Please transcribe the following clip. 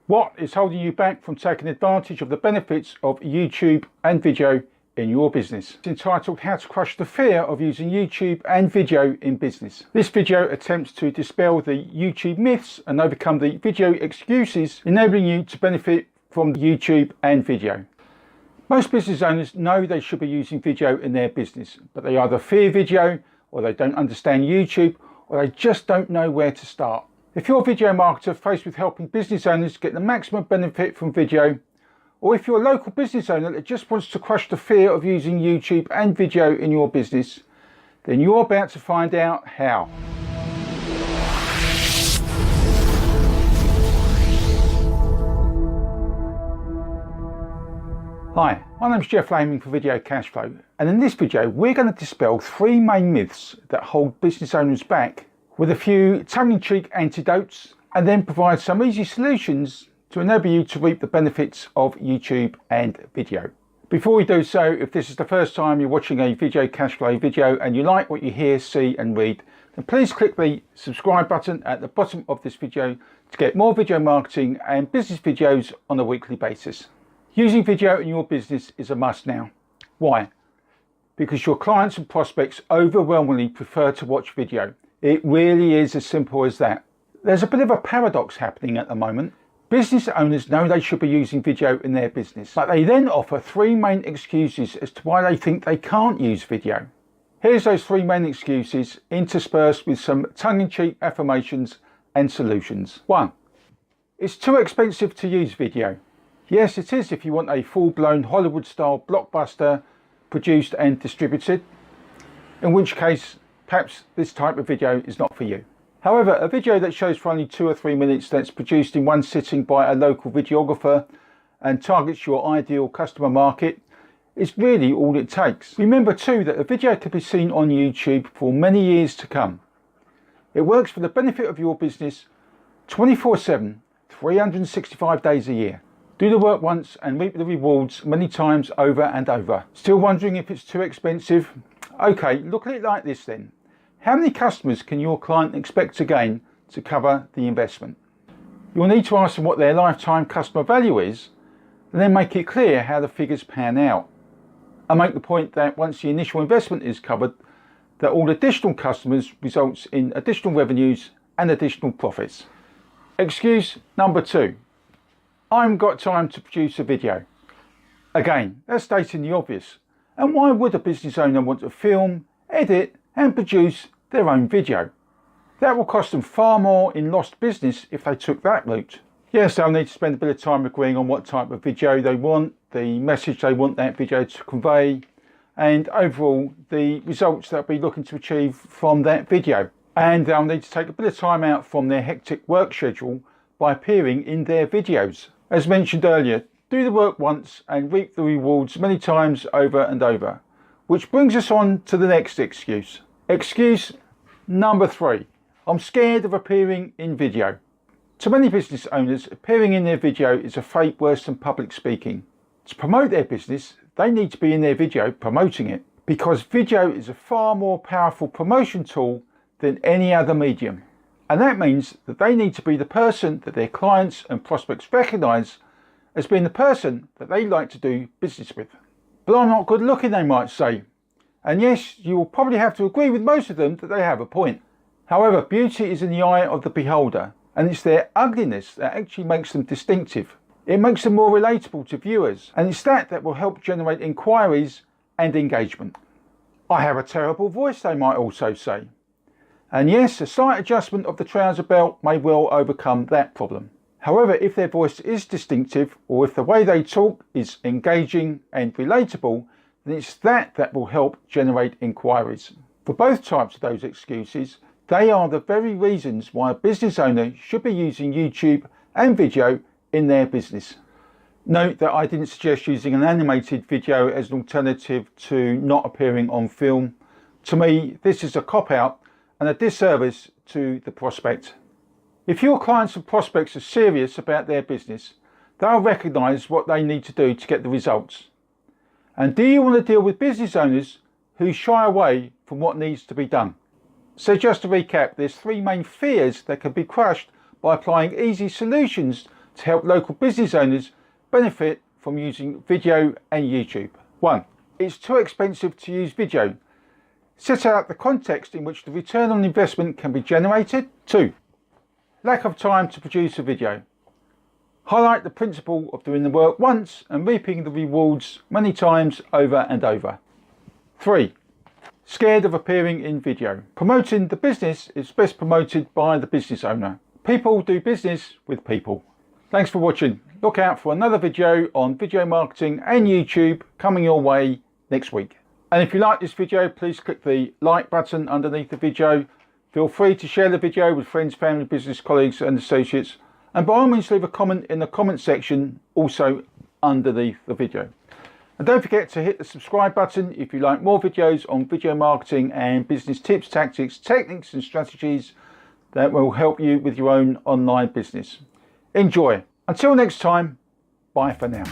What is holding you back from taking advantage of the benefits of YouTube and video in your business? It's entitled How to Crush the Fear of Using YouTube and Video in Business. This video attempts to dispel the YouTube myths and overcome the video excuses, enabling you to benefit from YouTube and video. Most business owners know they should be using video in their business, but they either fear video, or they don't understand YouTube, or they just don't know where to start. If you're a video marketer faced with helping business owners get the maximum benefit from video, or if you're a local business owner that just wants to crush the fear of using YouTube and video in your business, then you're about to find out how. Hi, my name's Jeff Lehman for Video Cashflow, and in this video we're going to dispel three main myths that hold business owners back, with a few tongue-in-cheek antidotes, and then provide some easy solutions to enable you to reap the benefits of YouTube and video. Before we do so, if this is the first time you're watching a Video Cashflow video and you like what you hear, see and read, then please click the subscribe button at the bottom of this video to get more video marketing and business videos on a weekly basis. Using video in your business is a must now. Why? Because your clients and prospects overwhelmingly prefer to watch video. It really is as simple as that. There's a bit of a paradox happening at the moment. Business owners know they should be using video in their business, but they then offer three main excuses as to why they think they can't use video. Here's those three main excuses interspersed with some tongue-in-cheek affirmations and solutions. 1. It's too expensive to use video. Yes, it is if you want a full-blown Hollywood-style blockbuster produced and distributed, in which case perhaps this type of video is not for you. However, a video that shows for only 2 or 3 minutes, that's produced in one sitting by a local videographer and targets your ideal customer market, is really all it takes. Remember too that a video can be seen on YouTube for many years to come. It works for the benefit of your business 24/7, 365 days a year. Do the work once and reap the rewards many times over and over. Still wondering if it's too expensive? Okay, look at it like this then. How many customers can your client expect to gain to cover the investment? You'll need to ask them what their lifetime customer value is, and then make it clear how the figures pan out. And make the point that once the initial investment is covered, that all additional customers results in additional revenues and additional profits. Excuse number 2. I haven't got time to produce a video. Again, that's stating the obvious. And why would a business owner want to film, edit and produce their own video? That will cost them far more in lost business if they took that route. Yes, they'll need to spend a bit of time agreeing on what type of video they want, the message they want that video to convey, and overall the results they'll be looking to achieve from that video. And they'll need to take a bit of time out from their hectic work schedule by appearing in their videos. As mentioned earlier, do the work once and reap the rewards many times over and over. Which brings us on to the next excuse. Excuse number 3. I'm scared of appearing in video. To many business owners, appearing in their video is a fate worse than public speaking. To promote their business, they need to be in their video promoting it, because video is a far more powerful promotion tool than any other medium. And that means that they need to be the person that their clients and prospects recognise as being the person that they like to do business with. But I'm not good looking, they might say. And yes, you will probably have to agree with most of them that they have a point. However, beauty is in the eye of the beholder, and it's their ugliness that actually makes them distinctive. It makes them more relatable to viewers, and it's that will help generate inquiries and engagement. I have a terrible voice, they might also say. And yes, a slight adjustment of the trouser belt may well overcome that problem. However, if their voice is distinctive, or if the way they talk is engaging and relatable, then it's that will help generate inquiries. For both types of those excuses, they are the very reasons why a business owner should be using YouTube and video in their business. Note that I didn't suggest using an animated video as an alternative to not appearing on film. To me, this is a cop-out and a disservice to the prospect. If your clients and prospects are serious about their business, they'll recognise what they need to do to get the results. And do you want to deal with business owners who shy away from what needs to be done? So just to recap, there's three main fears that can be crushed by applying easy solutions to help local business owners benefit from using video and YouTube. 1. It's too expensive to use video. Set out the context in which the return on investment can be generated. 2. Lack of time to produce a video. Highlight the principle of doing the work once and reaping the rewards many times over and over. 3. Scared of appearing in video. Promoting the business is best promoted by the business owner. People do business with people. Thanks for watching. Look out for another video on video marketing and YouTube coming your way next week. And if you like this video, please click the like button underneath the video. Feel free to share the video with friends, family, business colleagues and associates. And by all means leave a comment in the comment section also underneath the video. And don't forget to hit the subscribe button if you like more videos on video marketing and business tips, tactics, techniques and strategies that will help you with your own online business. Enjoy. Until next time, bye for now.